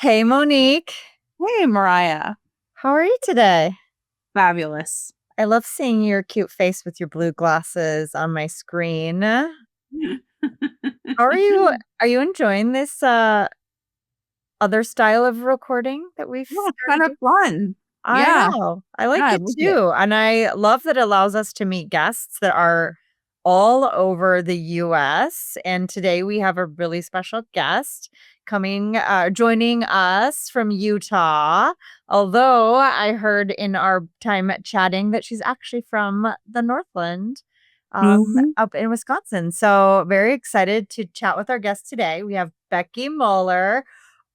Hey, Monique. Hey, Mariah. How are you today? Fabulous. I love seeing your cute face with your blue glasses on my screen. How are you? Are you enjoying this other style of recording that we've Yeah, it's started kind of doing? fun. I Yeah. know. I like I it love it. too. And I love that it allows us to meet guests that are all over the US. And today we have a really special guest joining us from Utah. Although I heard in our time chatting that she's actually from the Northland, Mhm. up in Wisconsin. So very excited to chat with our guest today. We have Becky Moller.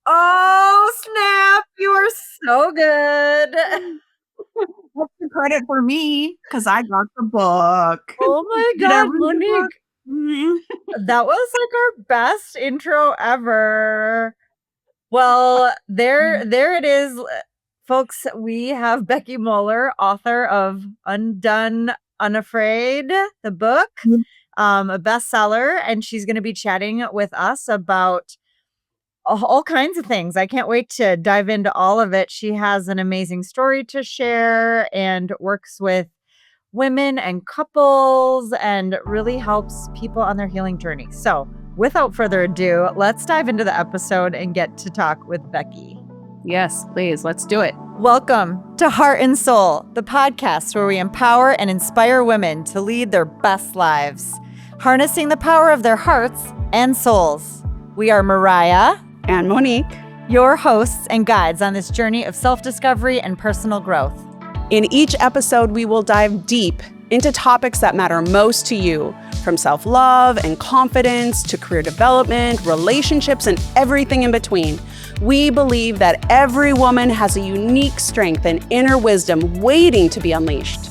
Oh, snap. You are so good. What's the credit for me? Because I got the book. Oh my Did I God, read the book? Monique. Mhm. That was like our best intro ever. Well, there it is, folks. We have Becky Moller, author of Undone Unafraid, the book, a bestseller, and she's going to be chatting with us about all kinds of things. I can't wait to dive into all of it. She has an amazing story to share and works with women and couples and really helps people on their healing journey. So, without further ado, let's dive into the episode and get to talk with Becky. Yes, please. Let's do it. Welcome to Heart and Soul, the podcast where we empower and inspire women to lead their best lives, harnessing the power of their hearts and souls. We are Mariah And Monique. your hosts and guides on this journey of self-discovery and personal growth. In each episode, we will dive deep into topics that matter most to you, from self-love and confidence to career development, relationships, and everything in between. We believe that every woman has a unique strength and inner wisdom waiting to be unleashed.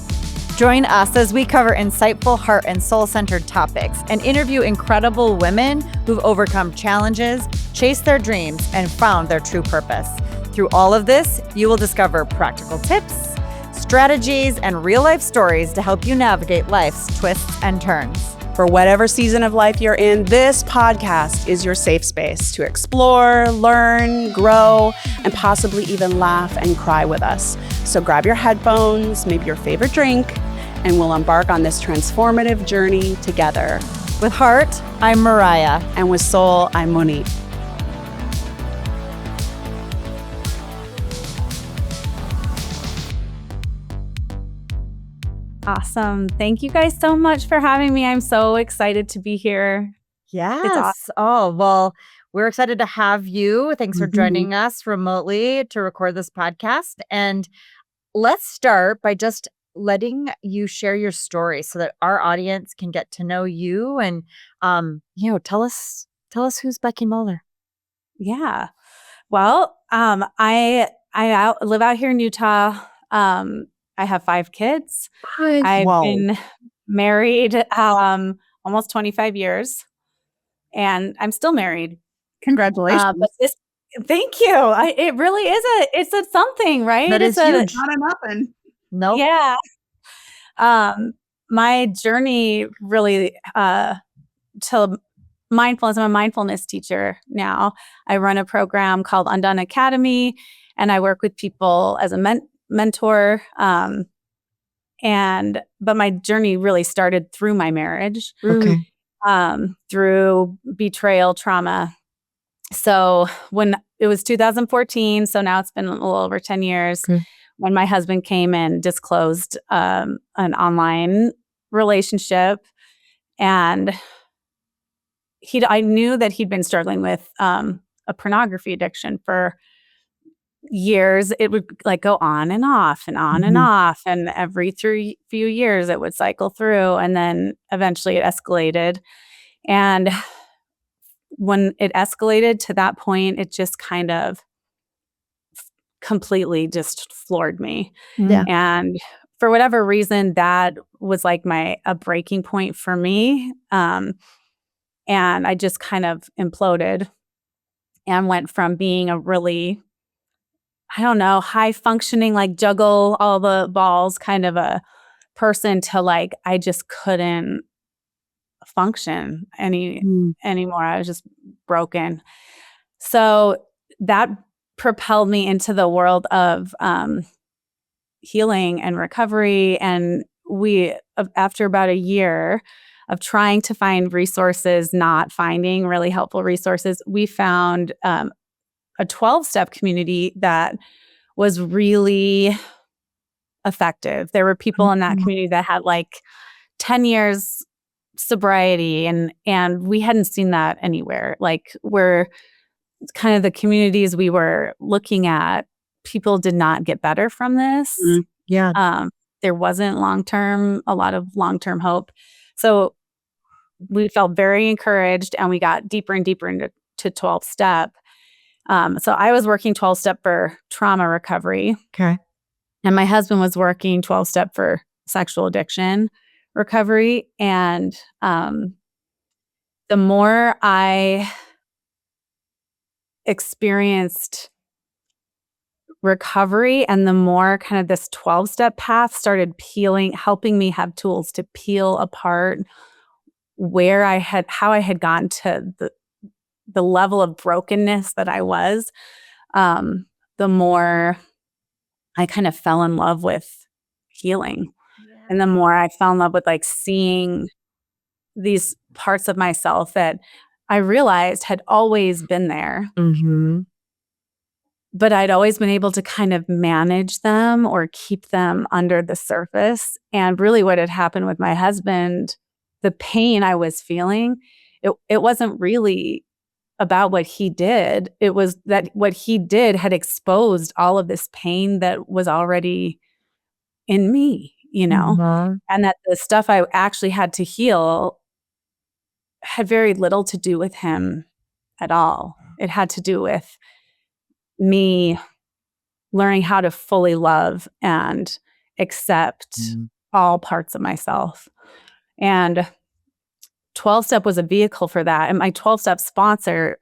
Join us as we cover insightful heart and soul-centered topics and interview incredible women who've overcome challenges, chased their dreams, and found their true purpose. Through all of this, you will discover practical tips, strategies, and real-life stories to help you navigate life's twists and turns. For whatever season of life you're in, this podcast is your safe space to explore, learn, grow, and possibly even laugh and cry with us. So grab your headphones, maybe your favorite drink, and we'll embark on this transformative journey together. With heart, I'm Mariah. And with soul, I'm Monique. Awesome. Thank you guys so much for having me. I'm so excited to be here. Yes. Oh, well, we're excited to have you. Thanks for joining us remotely to record this podcast. And let's start by just letting you share your story so that our audience can get to know you and tell us who's Becky Moller. Yeah. Well, I live out here in Utah. I have 5 kids. I've been married almost 25 years, and I'm still married. Congratulations. But thank you. It really is it's a something, right? That is huge. Not a nothing. Nope. Yeah. My journey really to mindfulness. I'm a mindfulness teacher now. I run a program called Undone Academy, and I work with people as a mentor. But my journey really started through my marriage, through betrayal trauma. So when it was 2014, so now it's been a little over 10 years, when my husband came and disclosed an online relationship, and I knew that he'd been struggling with a pornography addiction for years. It would like go on and off and on and off, and every few years it would cycle through, and then eventually it escalated. And when it escalated to that point, it just kind of completely just floored me. Yeah. And for whatever reason, that was like a breaking point for me. And I just kind of imploded and went from being a really, I don't know, high functioning, like juggle all the balls kind of a person to like, I just couldn't function anymore. I was just broken. So that propelled me into the world of healing and recovery. And after about a year of trying to find resources, not finding really helpful resources, we found a 12-step community that was really effective. There were people in that community that had like 10 years sobriety, and we hadn't seen that anywhere. Like, we're kind of the communities we were looking at, people did not get better from this. There wasn't a lot of long-term hope. So we felt very encouraged, and we got deeper and deeper into 12-step. So I was working 12-step for trauma recovery. Okay. And my husband was working 12-step for sexual addiction recovery. And the more I experienced recovery, and the more kind of this 12-step path started helping me have tools to peel apart how I had gotten to the level of brokenness that I was, the more I kind of fell in love with healing. And the more I fell in love with like seeing these parts of myself that I realized had always been there. Mm-hmm. But I'd always been able to kind of manage them or keep them under the surface. And really what had happened with my husband, the pain I was feeling, it wasn't really about what he did. It was that what he did had exposed all of this pain that was already in me, Mm-hmm. and that the stuff I actually had to heal had very little to do with him at all. It had to do with me learning how to fully love and accept all parts of myself. And 12-step was a vehicle for that. And my 12-step sponsor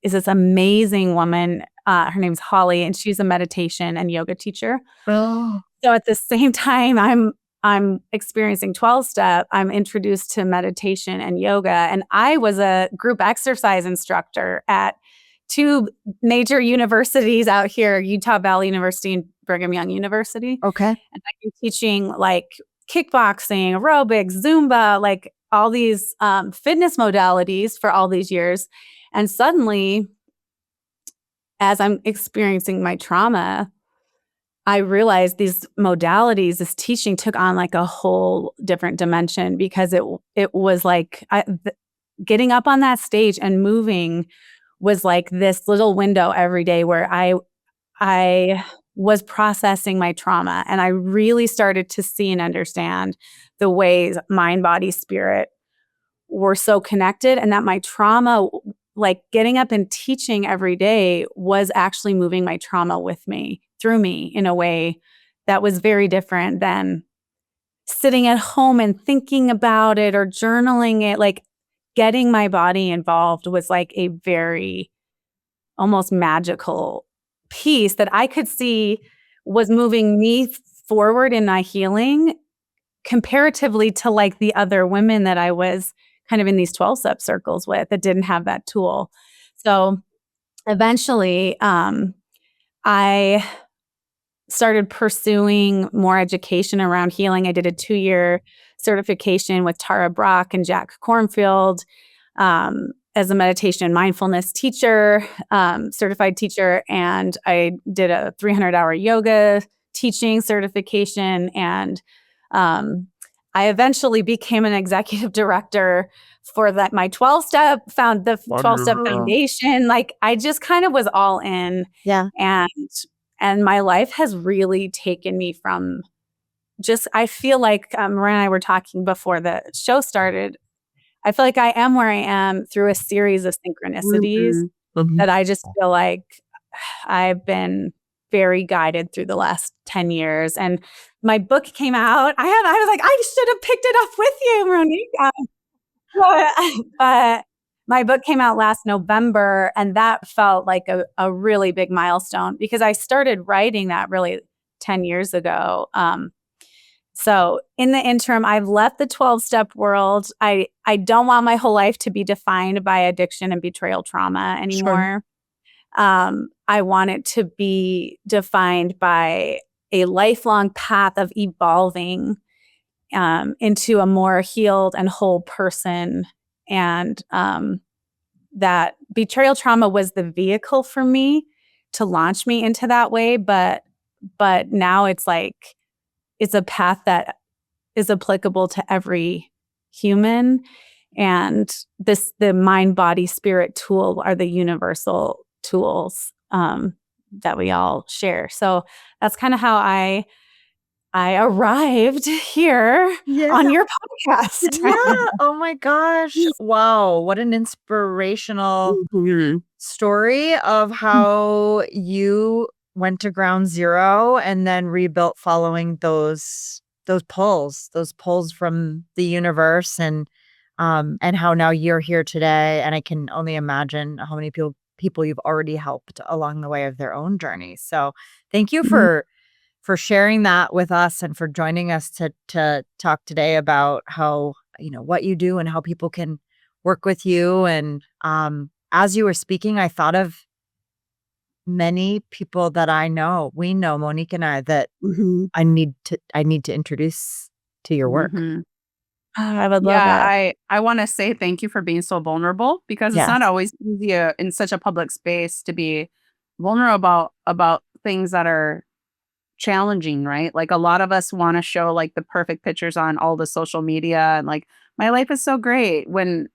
is this amazing woman. Her name's Holly, and she's a meditation and yoga teacher. Oh. So at the same time I'm experiencing 12-step, I'm introduced to meditation and yoga. And I was a group exercise instructor at 2 major universities out here, Utah Valley University and Brigham Young University. Okay. And I've been teaching like kickboxing, aerobics, Zumba, like all these fitness modalities for all these years. And suddenly, as I'm experiencing my trauma, I realized these modalities, this teaching took on like a whole different dimension, because it was like getting up on that stage and moving was like this little window every day where I was processing my trauma, and I really started to see and understand the ways mind, body, spirit were so connected, and that my trauma, like getting up and teaching every day, was actually moving my trauma with me, through me, in a way that was very different than sitting at home and thinking about it or journaling it. Like getting my body involved was like a very almost magical piece that I could see was moving me forward in my healing comparatively to like the other women that I was kind of in these 12-step circles with that didn't have that tool. So eventually I started pursuing more education around healing. I did a 2-year certification with Tara Brock and Jack Cornfield as a meditation and mindfulness teacher, certified teacher. And I did a 300-hour yoga teaching certification. And I eventually became an executive director for my 12-step, found the 12-step foundation. Like I just kind of was all in. Yeah. And my life has really taken me from I feel like Maria and I were talking before the show started. I feel like I am where I am through a series of synchronicities that I just feel like I've been very guided through the last 10 years. And my book came out. I was like, I should have picked it up with you, Monique. But my book came out last November, and that felt like a really big milestone, because I started writing that really 10 years ago. So in the interim, I've left the 12-step world. I don't want my whole life to be defined by addiction and betrayal trauma anymore. Sure. I want it to be defined by a lifelong path of evolving into a more healed and whole person. And that betrayal trauma was the vehicle for me to launch me into that way. But now it's like, it's a path that is applicable to every human. And the mind, body, spirit tool are the universal tools that we all share. So that's kind of how I arrived here on your podcast. Yeah. Oh my gosh. Wow. What an inspirational story of how you went to ground zero and then rebuilt following those pulls from the universe, and how now you're here today. And I can only imagine how many people you've already helped along the way of their own journey. So thank you for sharing that with us and for joining us to talk today about how, what you do and how people can work with you. And as you were speaking, I thought of many people that we know, Monique and I, that I need to introduce to your work. I would love that. I want to say thank you for being so vulnerable, because it's not always easy in such a public space to be vulnerable about things that are challenging, right? Like, a lot of us want to show like the perfect pictures on all the social media and like, my life is so great, when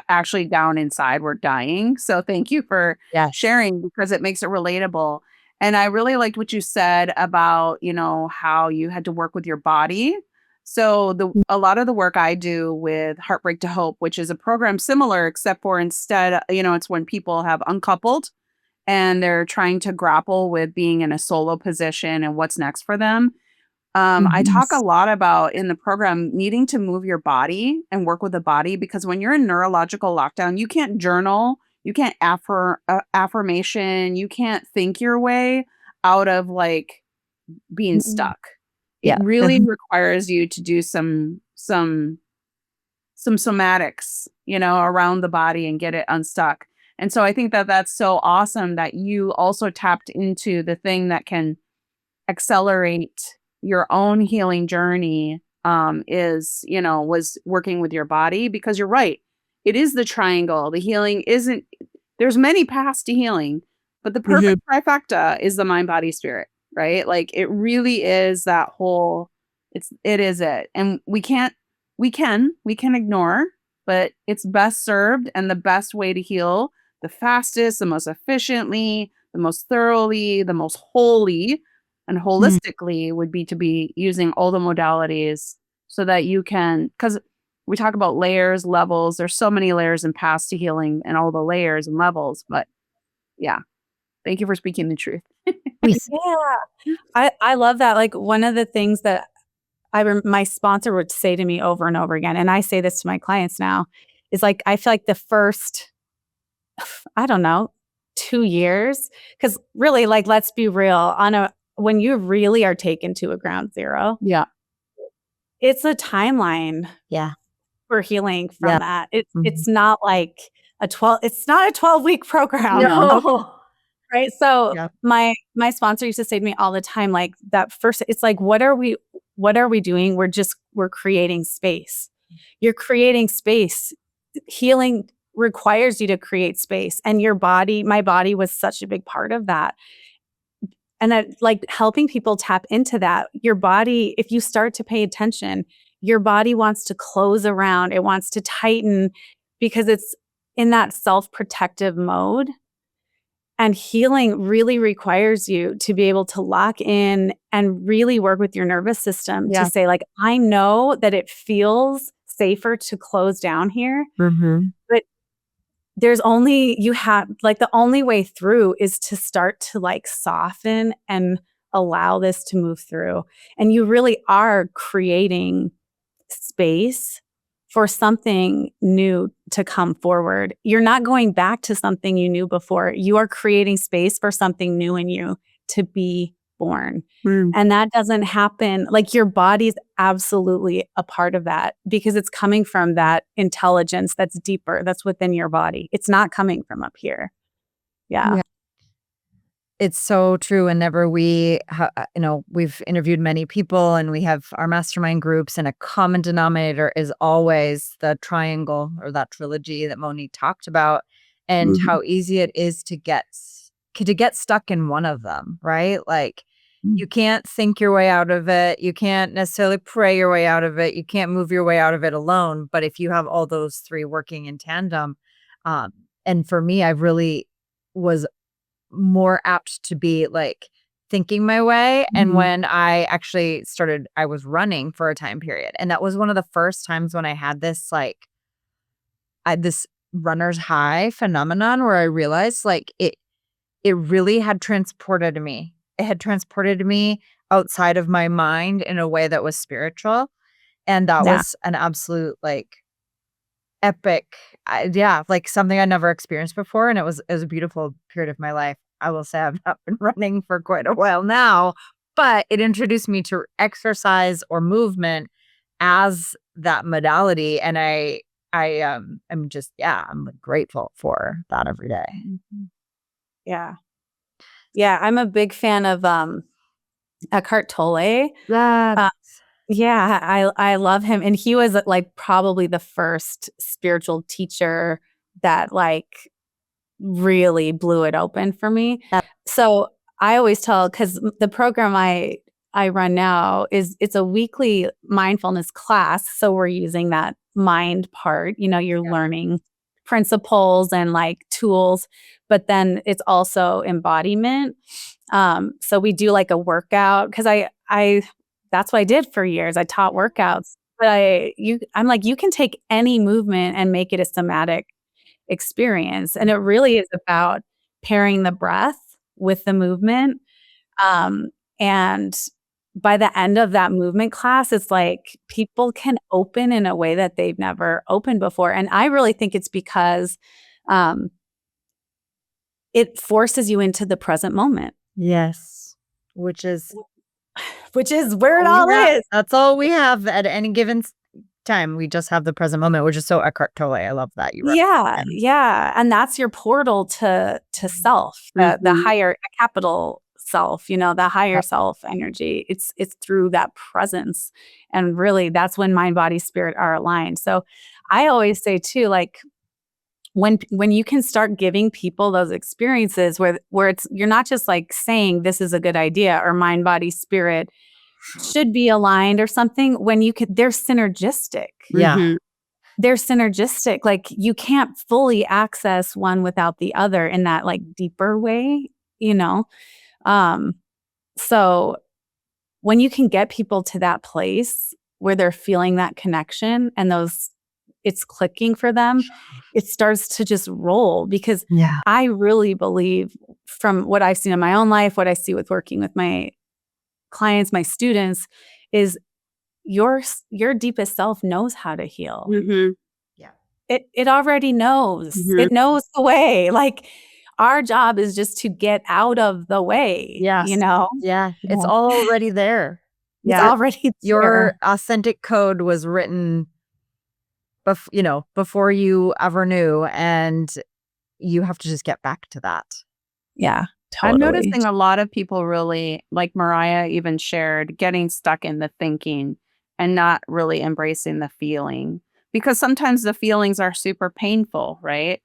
actually down inside we're dying. So thank you for sharing, because it makes it relatable. And I really liked what you said about, how you had to work with your body. So a lot of the work I do with Heartbreak to Hope, which is a program similar, except for instead, it's when people have uncoupled and they're trying to grapple with being in a solo position and what's next for them. I talk a lot about in the program needing to move your body and work with the body, because when you're in neurological lockdown, you can't journal, you can't affirmation, you can't think your way out of like being stuck. It really requires you to do some somatics, around the body and get it unstuck. And so I think that that's so awesome that you also tapped into the thing that can accelerate your own healing journey, was working with your body, because you're right. It is the triangle. The healing there's many paths to healing, but the perfect trifecta is the mind, body, spirit, right? Like, it really is that whole, it is it. And we can ignore, but it's best served, and the best way to heal the fastest, the most efficiently, the most thoroughly, the most wholly and holistically would be to be using all the modalities, so that you can, because we talk about layers, levels, there's so many layers and paths to healing and all the layers and levels. But thank you for speaking the truth. I love that. Like, one of the things that my sponsor would say to me over and over again, and I say this to my clients now, is like, I feel like the first, I don't know, 2 years, because really, like, let's be real, when you really are taken to a ground zero, it's a timeline for healing from that. It's not like it's not a 12-week program. No. Right. So my sponsor used to say to me all the time, like, that first, it's like, what are we doing? We're creating space. You're creating space. Healing requires you to create space. And my body was such a big part of that. And that, like, helping people tap into that, your body, if you start to pay attention, your body wants to close around, it wants to tighten, because it's in that self-protective mode. And healing really requires you to be able to lock in and really work with your nervous system to say, like, I know that it feels safer to close down here, but the only way through is to start to, like, soften and allow this to move through. And you really are creating space for something new to come forward. You're not going back to something you knew before. You are creating space for something new in you to be born. And that doesn't happen. Like, your body's absolutely a part of that, because it's coming from that intelligence that's deeper, that's within your body. It's not coming from up here. Yeah. It's so true. Whenever we've interviewed many people and we have our mastermind groups, and a common denominator is always the triangle or that trilogy that Monique talked about, and how easy it is to get stuck in one of them, right? Like you can't think your way out of it. You can't necessarily pray your way out of it. You can't move your way out of it alone. But if you have all those three working in tandem, and for me, I really was more apt to be like thinking my way. And when I actually I was running for a time period. And that was one of the first times when I had this this runner's high phenomenon where I realized like it really had transported me. It had transported me outside of my mind in a way that was spiritual. And that was an absolute like epic, like something I never experienced before. And it was a beautiful period of my life. I will say I've not been running for quite a while now, but it introduced me to exercise or movement as that modality. And I'm just, I'm grateful for that every day. Yeah. Yeah. I'm a big fan of Eckhart Tolle. I love him. And he was like probably the first spiritual teacher that like really blew it open for me. So I always tell, because the program I run now it's a weekly mindfulness class. So we're using that mind part, you're learning principles and like tools, but then it's also embodiment. So we do like a workout because I that's what I did for years. I taught workouts, but I'm like, you can take any movement and make it a somatic experience. And it really is about pairing the breath with the movement. And by the end of that movement class, it's like people can open in a way that they've never opened before. And I really think it's because it forces you into the present moment. Yes. Which is where it all is. That's all we have at any given time. We just have the present moment, which is so Eckhart Tolle. I love that. Yeah. And that's your portal to self, the higher capital self, the higher self energy. It's through that presence. And really that's when mind, body, spirit are aligned. So I always say too, like when you can start giving people those experiences where it's, you're not just like saying this is a good idea or mind, body, spirit should be aligned or something, when they're synergistic. Yeah. They're synergistic. Like you can't fully access one without the other in that like deeper way, So when you can get people to that place where they're feeling that connection and it's clicking for them, it starts to just roll. Because I really believe from what I've seen in my own life, what I see with working with my clients, my students, is your deepest self knows how to heal. It already knows. It knows the way. Like our job is just to get out of the way. It's already there. It's already there. Your authentic code was written before you ever knew, and you have to just get back to that. Yeah, totally. I'm noticing a lot of people really, like Mariah even shared, getting stuck in the thinking and not really embracing the feeling, because sometimes the feelings are super painful, right?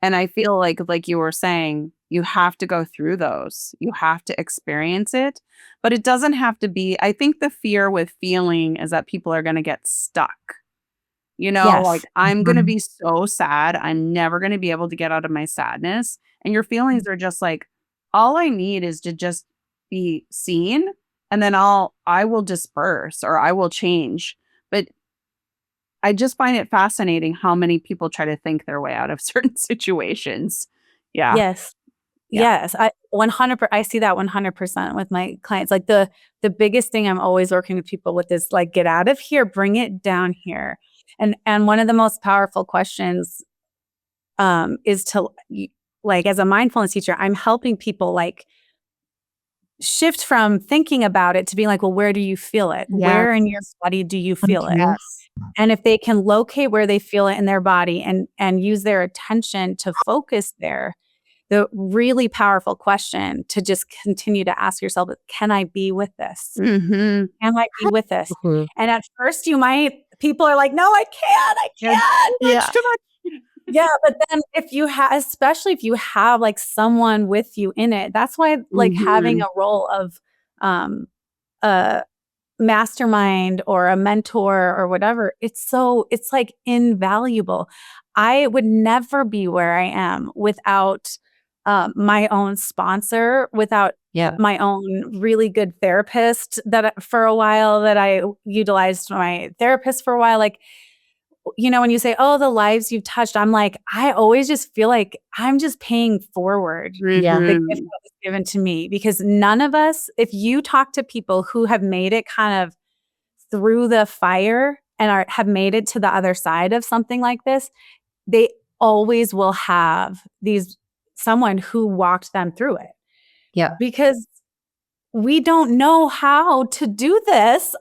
And I feel like you were saying, you have to go through those. You have to experience it, but it doesn't have to be. I think the fear with feeling is that people are going to get stuck. Like I'm going to be so sad. I'm never going to be able to get out of my sadness. And your feelings are just like, all I need is to just be seen, and then I will disperse or I will change. But I just find it fascinating how many people try to think their way out of certain situations. Yeah. Yes. I 100%. I see that 100% with my clients. Like the biggest thing I'm always working with people with is like, get out of here, bring it down here. And one of the most powerful questions is to, like, as a mindfulness teacher, I'm helping people like shift from thinking about it to being like, well, where do you feel it? Where in your body do you feel it? And if they can locate where they feel it in their body and use their attention to focus there, the really powerful question to just continue to ask yourself, can I be with this? Mm-hmm. Can I be with this? And at first people are like, no, I can't. Yeah. Too much. Yeah. But then especially if you have like someone with you in it, that's why like having a role of a mastermind or a mentor or whatever, it's like invaluable. I would never be where I am without my own sponsor, without my own really good therapist for a while that I utilized my therapist for a while. Like, when you say, oh, the lives you've touched, I'm like, I always just feel like I'm just paying forward the gift that was given to me, because none of us, if you talk to people who have made it kind of through the fire and have made it to the other side of something like this, they always will have someone who walked them through it. Yeah. Because we don't know how to do this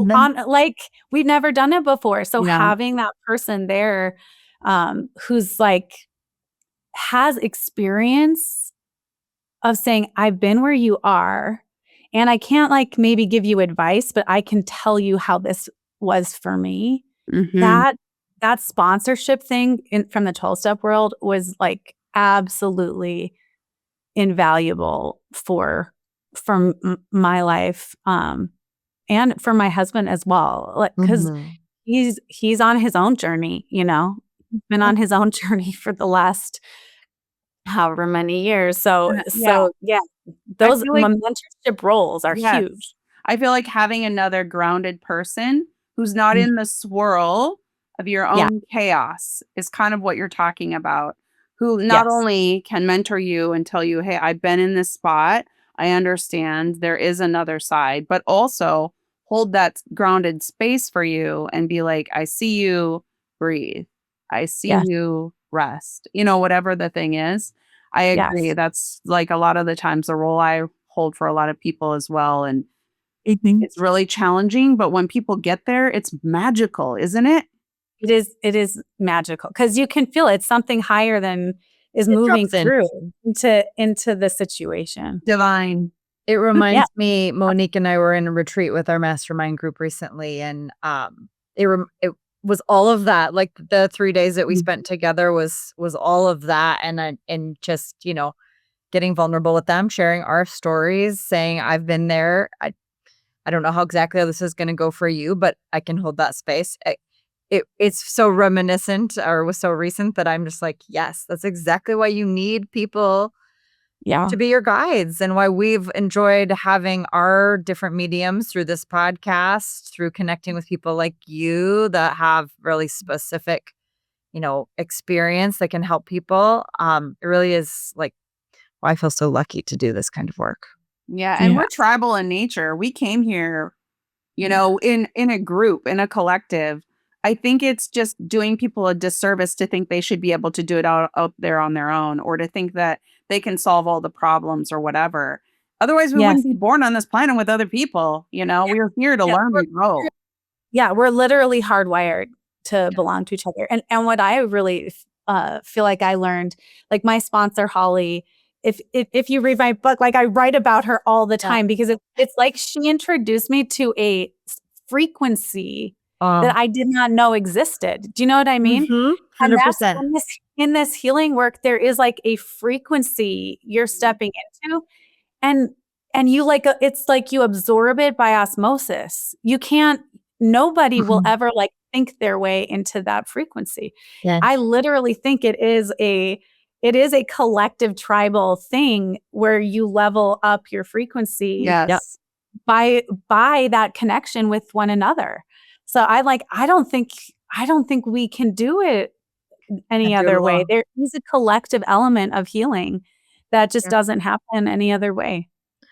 like we've never done it before. So having that person there who's like has experience of saying, I've been where you are, and I can't like maybe give you advice, but I can tell you how this was for me. That sponsorship thing from the 12-step world was like absolutely invaluable for my life and for my husband as well, like because he's on his own journey, he's been on his own journey for the last however many years. So those mentorship roles are huge. I feel like having another grounded person who's not in the swirl of your own chaos is kind of what you're talking about, who not only can mentor you and tell you, hey, I've been in this spot, I understand there is another side, but also hold that grounded space for you and be like, I see you, breathe. I see you, rest. Whatever the thing is. I agree. Yes. That's like a lot of the times the role I hold for a lot of people as well. And it's really challenging, but when people get there, it's magical, isn't it? It is magical because you can feel it's something higher than is moving through into the situation. Divine. It reminds me, Monique and I were in a retreat with our mastermind group recently, and it was all of that. Like the 3 days that we spent together was all of that, and just getting vulnerable with them, sharing our stories, saying I've been there. I don't know how exactly this is going to go for you, but I can hold that space. It's so reminiscent, or was so recent, that I'm just like, yes, that's exactly why you need people to be your guides, and why we've enjoyed having our different mediums through this podcast, through connecting with people like you that have really specific, experience that can help people. It really is like, I feel so lucky to do this kind of work. Yeah. And we're tribal in nature. We came here, in a group, in a collective. I think it's just doing people a disservice to think they should be able to do it out there on their own, or to think that they can solve all the problems or whatever. Otherwise, we wouldn't be born on this planet with other people. We're here to learn and grow. Yeah, we're literally hardwired to belong to each other. And what I really feel like I learned, like my sponsor, Holly, if you read my book, like I write about her all the time, because it's like she introduced me to a frequency that I did not know existed. Do you know what I mean? 100%. And that's in this healing work, there is like a frequency you're stepping into, and you it's like you absorb it by osmosis. Nobody will ever like think their way into that frequency. Yes. I literally think it is a collective tribal thing where you level up your frequency by that connection with one another. So I don't think we can do it any other way. There is a collective element of healing that just doesn't happen any other way.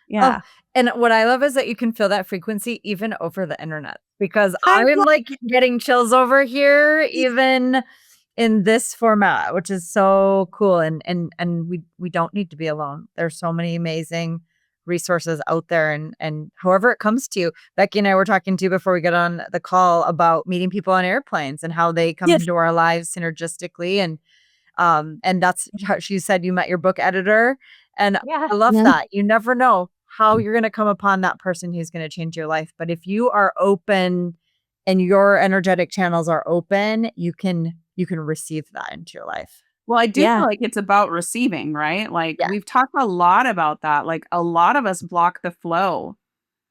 Yeah. Oh, and what I love is that you can feel that frequency even over the internet, because I'm like getting chills over here, even in this format, which is so cool. And we don't need to be alone. There's so many amazing resources out there, and however it comes to you. Becky and I were talking to you before we got on the call about meeting people on airplanes and how they come into our lives synergistically. And And that's how she said you met your book editor. And Yeah. I love that. You never know how you're going to come upon that person who's going to change your life. But if you are open and your energetic channels are open, you can receive that into your life. Well, I do feel like it's about receiving, right? Like we've talked a lot about that. Like a lot of us block the flow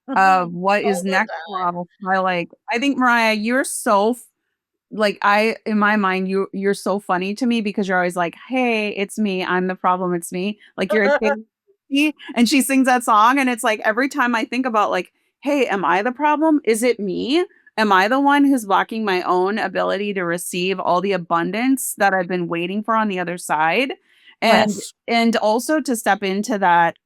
of what is next for us. I think, Mariah, you're so in my mind, you're so funny to me because you're always like, hey, it's me. I'm the problem. It's me. Like you're a kid. And she sings that song. And it's like every time I think about like, hey, am I the problem? Is it me? Am I the one who's blocking my own ability to receive all the abundance that I've been waiting for on the other side? And also to step into that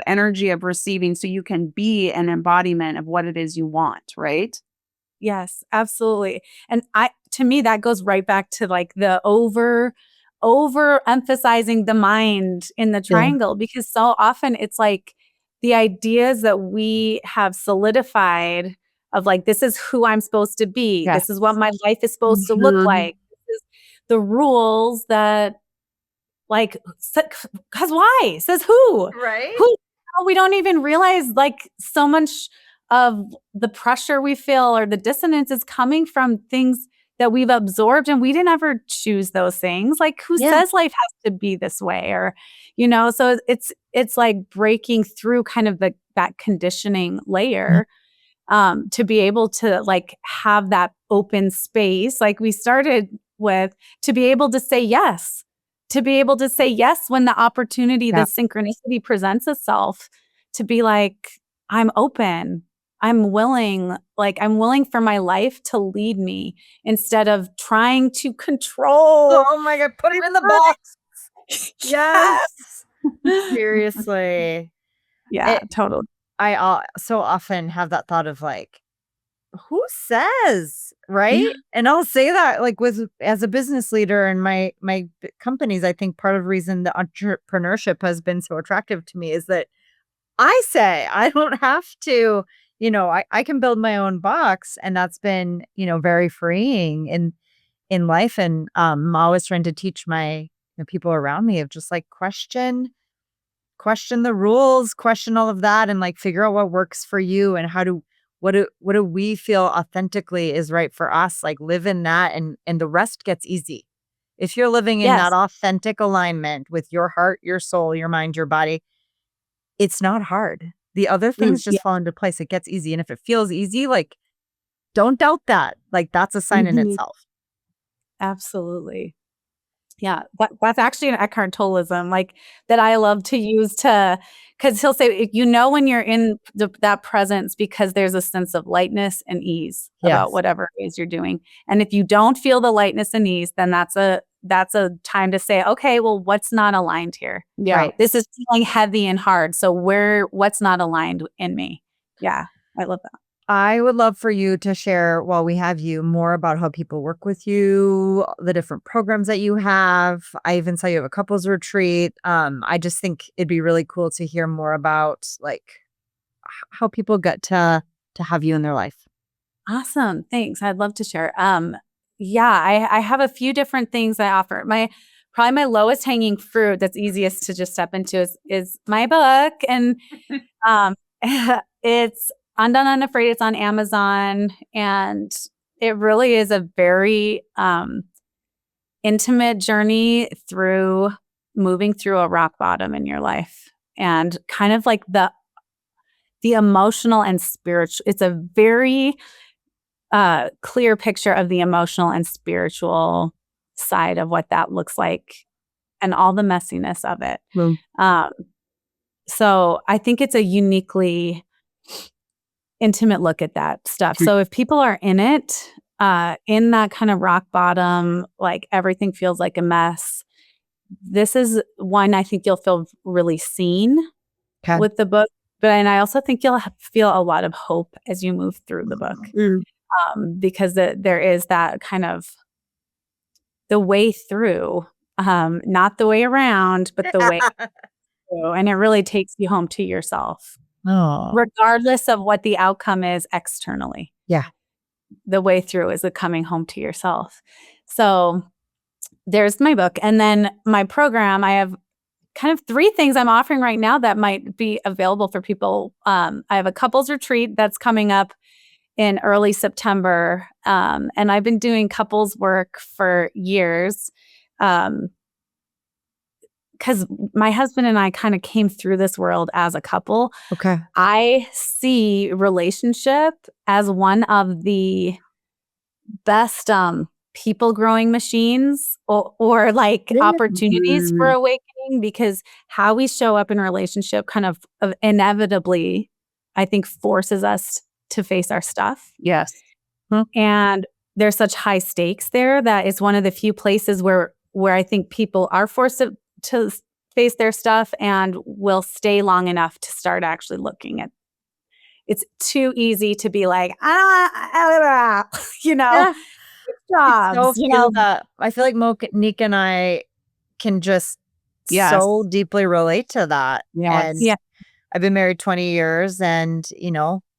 energy of receiving so you can be an embodiment of what it is you want, right? Yes, absolutely. And to me, that goes right back to like the over emphasizing the mind in the triangle, because so often it's like the ideas that we have solidified of like, this is who I'm supposed to be. This is what my life is supposed to look like. This is the rules that like, because why? Says who? Right. Who? We don't even realize like so much of the pressure we feel or the dissonance is coming from things that we've absorbed, and we didn't ever choose those things. Like who says life has to be this way? Or, so it's like breaking through kind of that conditioning layer to be able to like have that open space, like we started with, to be able to say yes. To be able to say yes when the opportunity, the synchronicity presents itself, to be like, I'm open. I'm willing for my life to lead me instead of trying to control. Oh my God, put him in the box. Yes. Seriously. Yeah, totally. I so often have that thought of like, who says, right? Yeah. And I'll say that like as a business leader in my companies, I think part of the reason the entrepreneurship has been so attractive to me is that I say I don't have to, I can build my own box, and that's been, very freeing in life. And I'm always trying to teach my people around me of just like question the rules, question all of that, and like figure out what works for you and what do we feel authentically is right for us, like live in that, and the rest gets easy. If you're living in that authentic alignment with your heart, your soul, your mind, your body, it's not hard. The other things just fall into place. It gets easy. And if it feels easy, like don't doubt that. Like that's a sign in itself. Absolutely. Yeah, that's actually an Eckhart Tolleism, like that I love to use because he'll say, when you're in that presence, because there's a sense of lightness and ease about whatever it is you're doing. And if you don't feel the lightness and ease, then that's a time to say, okay, well, what's not aligned here? Yeah. Right. This is feeling heavy and hard. So what's not aligned in me? Yeah, I love that. I would love for you to share, while we have you, more about how people work with you, the different programs that you have. I even saw you have a couples retreat. I just think it'd be really cool to hear more about like how people get to have you in their life. Awesome. Thanks. I'd love to share. I have a few different things I offer. Probably my lowest hanging fruit that's easiest to just step into is my book. And it's Undone Unafraid. It's on Amazon, and it really is a very intimate journey through moving through a rock bottom in your life, and kind of like the emotional and spiritual. It's a very clear picture of the emotional and spiritual side of what that looks like, and all the messiness of it. So I think it's a uniquely intimate look at that stuff. So if people are in it, in that kind of rock bottom, like everything feels like a mess, this is one I think you'll feel really seen with the book. And I also think you'll feel a lot of hope as you move through the book, because there is that kind of the way through, not the way around, but the way through. And it really takes you home to yourself. Regardless of what the outcome is externally. Yeah. The way through is the coming home to yourself. So there's my book. And then my program, I have kind of 3 things I'm offering right now that might be available for people. I have a couples retreat that's coming up in early September. And I've been doing couples work for years. Because my husband and I kind of came through this world as a couple. Okay. I see relationship as one of the best people growing machines or like opportunities for awakening, because how we show up in a relationship kind of inevitably, I think, forces us to face our stuff. Yes. And there's such high stakes there that it's one of the few places where I think people are forced to face their stuff and will stay long enough to start actually looking at. It's too easy to be like, you know, Yeah. jobs, you know. I feel like Monique and I can just so deeply relate to that. And I've been married 20 years, and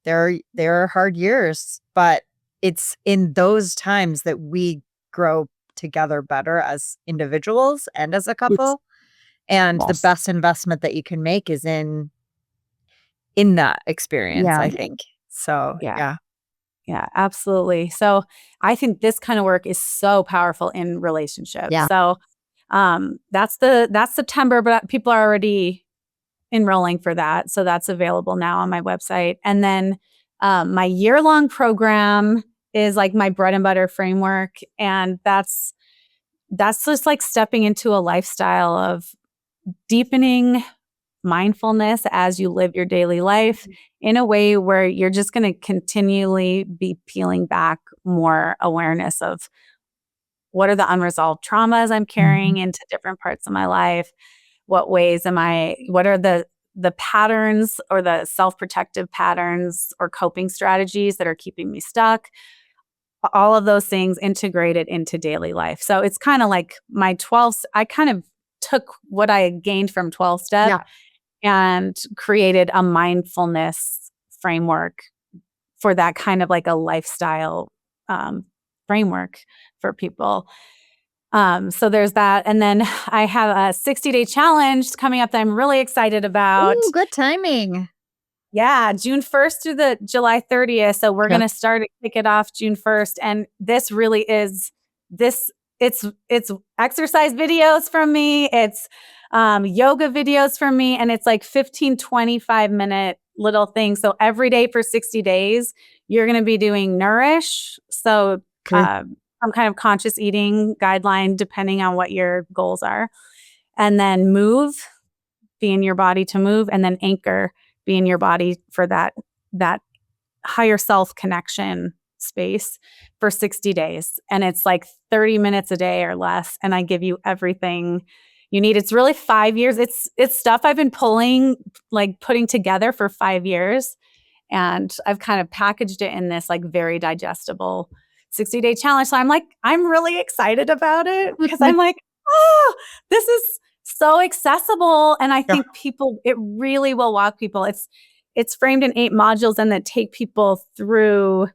there are hard years, but it's in those times that we grow together better as individuals and as a couple. And the best investment that you can make is in that experience, I think. So, yeah, absolutely. So I think this kind of work is so powerful in relationships. Yeah. So that's September, but people are already enrolling for that. So that's available now on my website. And then my year-long program is like my bread and butter framework. And that's just like stepping into a lifestyle of deepening mindfulness as you live your daily life in a way where you're just going to continually be peeling back more awareness of what are the unresolved traumas I'm carrying into different parts of my life. What are the patterns or the self-protective patterns or coping strategies that are keeping me stuck? All of those things integrated into daily life. So it's kind of like my 12, I kind of took what I gained from 12-step and created a mindfulness framework for that kind of like a lifestyle framework for people. So there's that. And then I have a 60-day challenge coming up that I'm really excited about. Ooh, good timing. Yeah, June 1st through the July 30th. So we're going to kick it off June 1st. And this really is it's exercise videos from me. It's yoga videos from me. And it's like 15, 25-minute little things. So every day for 60 days, you're going to be doing Nourish. So some kind of conscious eating guideline, depending on what your goals are. And then Move, be in your body to move. And then Anchor, be in your body for that higher self connection space for 60 days. And it's like 30 minutes a day or less. And I give you everything you need. It's really 5 years. It's stuff I've been putting together for 5 years. And I've kind of packaged it in this like very digestible 60-day challenge. So I'm really excited about it because I'm like, this is so accessible. And I think it really will walk people. It's framed in 8 modules and that take people through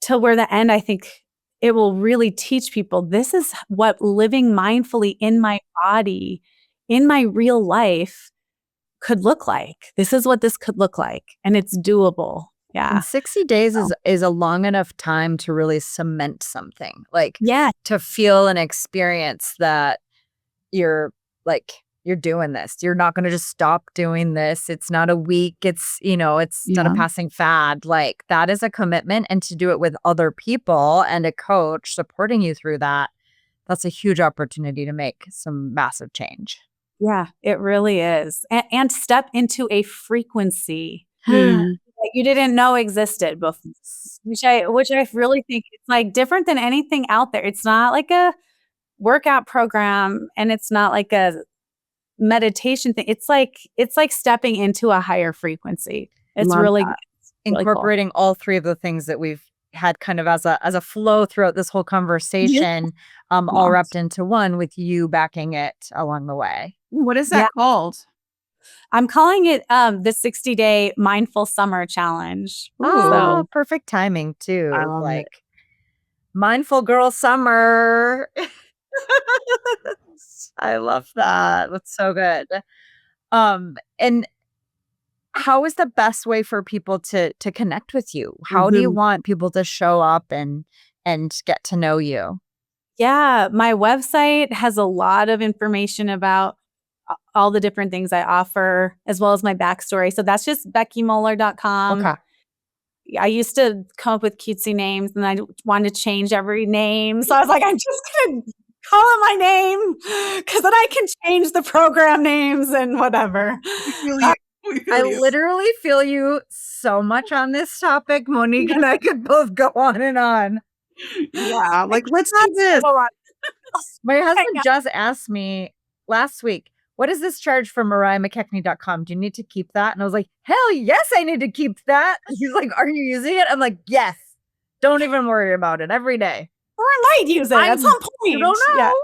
to where the end, I think it will really teach people this is what living mindfully in my body, in my real life could look like. This is what this could look like. And it's doable. Yeah. And 60 days is a long enough time to really cement something. Like, to feel and experience that you're doing this. You're not going to just stop doing this. It's not a week. It's not a passing fad. Like, that is a commitment. And to do it with other people and a coach supporting you through that, that's a huge opportunity to make some massive change. Yeah, it really is. And step into a frequency that you didn't know existed before, which I really think it's like different than anything out there. It's not like a workout program and it's not like a meditation thing. It's like stepping into a higher frequency. It's really incorporating all 3 of the things that we've had kind of as a flow throughout this whole conversation, all wrapped into one with you backing it along the way. What is that called? I'm calling it the 60-day mindful summer challenge. Oh, perfect timing too. I love it. Mindful girl summer. I love that. That's so good. And how is the best way for people to connect with you? How do you want people to show up and get to know you? Yeah, my website has a lot of information about all the different things I offer, as well as my backstory. So that's just beckymoller.com. Okay. I used to come up with cutesy names, and I wanted to change every name. So I was like, I'm just going to call it my name, because then I can change the program names and whatever. I literally feel you so much on this topic. Monique and I could both go on and on. Yeah, like, let's do this. My husband just asked me last week, what is this charge from MariahMcKechnie.com? Do you need to keep that? And I was like, hell yes, I need to keep that. He's like, are you using it? I'm like, yes. Don't even worry about it every day. Or I might use it at some point. You don't know.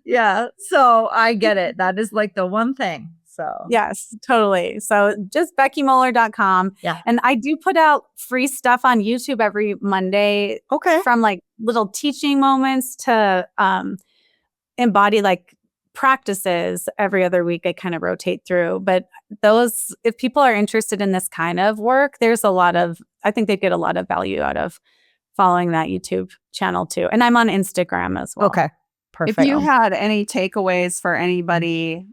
Yeah. So I get it. That is like the one thing. So yes, totally. So just beckymoller.com. Yeah. And I do put out free stuff on YouTube every Monday. Okay. From like little teaching moments to embody like practices every other week. I kind of rotate through. But those, if people are interested in this kind of work, there's I think they'd get a lot of value out of following that YouTube channel too. And I'm on Instagram as well. Okay. Perfect. If you had any takeaways for anybody,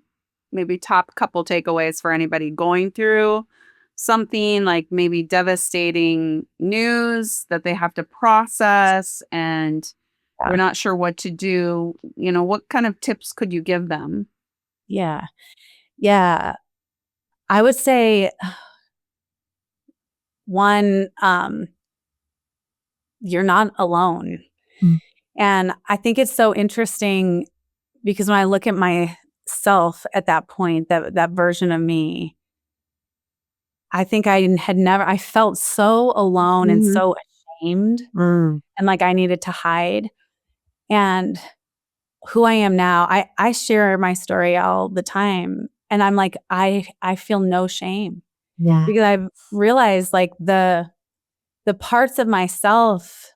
maybe top couple takeaways for anybody going through something like maybe devastating news that they have to process and we're not sure what to do, what kind of tips could you give them? Yeah. I would say one, you're not alone. And I think it's so interesting because when I look at myself at that point, that version of me, I think I felt so alone and so ashamed and like I needed to hide. And who I am now, I share my story all the time. And I'm like, I feel no shame. Yeah. Because I've realized like the parts of myself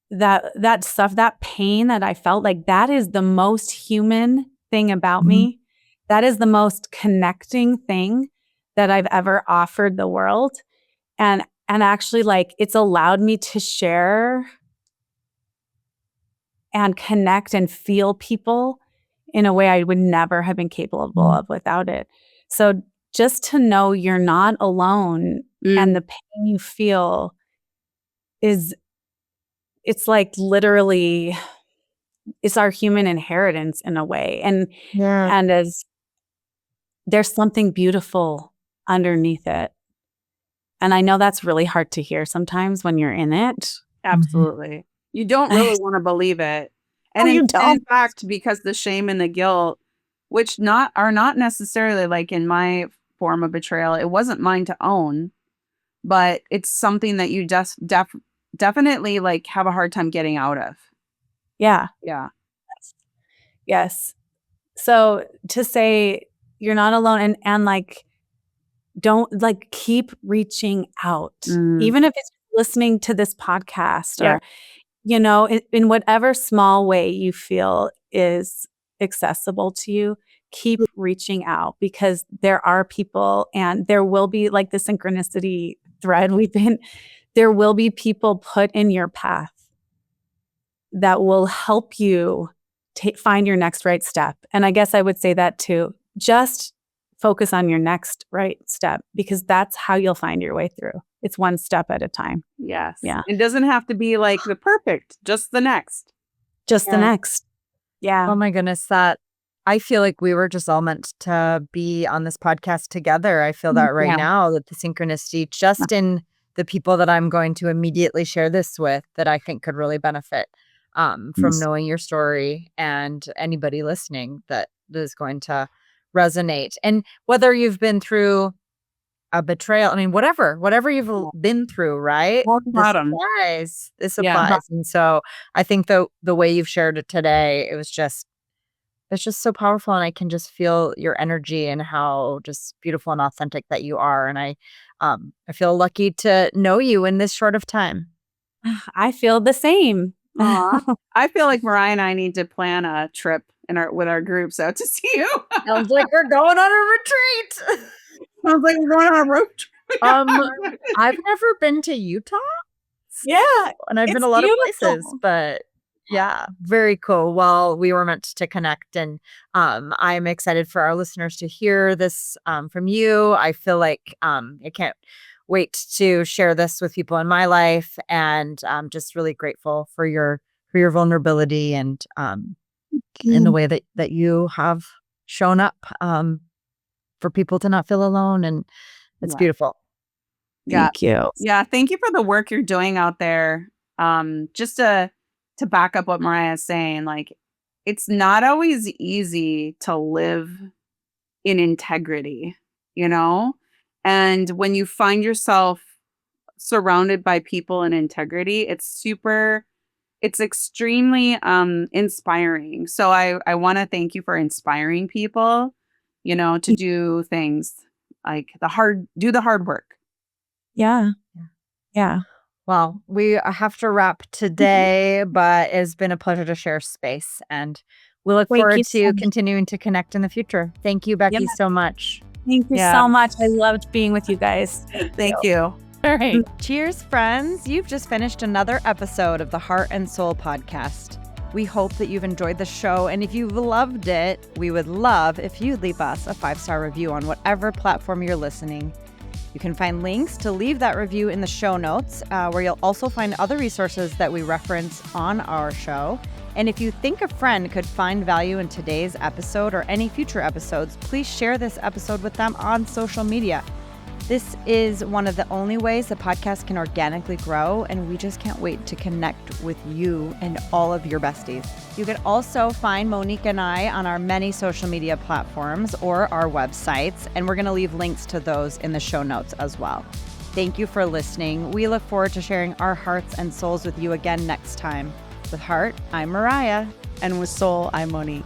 that stuff, that pain that I felt, like that is the most human thing about me. That is the most connecting thing that I've ever offered the world. And actually like it's allowed me to share and connect and feel people in a way I would never have been capable of without it. So just to know you're not alone and the pain you feel it's like literally, it's our human inheritance in a way. And as there's something beautiful underneath it. And I know that's really hard to hear sometimes when you're in it. Absolutely. You don't really want to believe it. And in fact, because the shame and the guilt, which are not necessarily like in my form of betrayal, it wasn't mine to own, but it's something that you just definitely like have a hard time getting out of. Yeah. Yes. So to say you're not alone and like, don't like keep reaching out, even if it's listening to this podcast or, in whatever small way you feel is accessible to you, keep reaching out because there are people and there will be like the synchronicity thread there will be people put in your path that will help you find your next right step. And I guess I would say that too. Just focus on your next right step because that's how you'll find your way through. It's one step at a time. Yes. Yeah. It doesn't have to be like the perfect, just the next. The next. Yeah. Oh my goodness, I feel like we were just all meant to be on this podcast together. I feel that right now, that the synchronicity just in the people that I'm going to immediately share this with that I think could really benefit from knowing your story and anybody listening that is going to resonate. And whether you've been through a betrayal, I mean, whatever you've been through, right? This applies. And so I think the way you've shared it today, it's just so powerful. And I can just feel your energy and how just beautiful and authentic that you are. And I feel lucky to know you in this short of time. I feel the same. I feel like Mariah and I need to plan a trip with our groups out to see you. Sounds like we're going on a retreat. Sounds like we're going on a road trip. I've never been to Utah. Yeah. And I've been a lot of places, but yeah, very cool. Well, we were meant to connect, and I'm excited for our listeners to hear this from you. I feel like I can't wait to share this with people in my life, and I'm just really grateful for your vulnerability and in the way that you have shown up for people to not feel alone, and it's beautiful. Thank you. Yeah, thank you for the work you're doing out there. Just to back up what Mariah is saying, like, it's not always easy to live in integrity, you know? And when you find yourself surrounded by people in integrity, it's extremely inspiring. So I want to thank you for inspiring people, you know, to do things like do the hard work. Yeah. Well, we have to wrap today, but it's been a pleasure to share space, and we look forward to continuing to connect in the future. Thank you, Becky, so much. Thank you so much. I loved being with you guys. Thank you. All right. Cheers, friends. You've just finished another episode of the Heart and Soul podcast. We hope that you've enjoyed the show, and if you've loved it, we would love if you'd leave us a 5-star review on whatever platform you're listening. You can find links to leave that review in the show notes, where you'll also find other resources that we reference on our show. And if you think a friend could find value in today's episode or any future episodes, please share this episode with them on social media. This is one of the only ways the podcast can organically grow, and we just can't wait to connect with you and all of your besties. You can also find Monique and I on our many social media platforms or our websites, and we're going to leave links to those in the show notes as well. Thank you for listening. We look forward to sharing our hearts and souls with you again next time. With Heart, I'm Mariah. And with Soul, I'm Monique.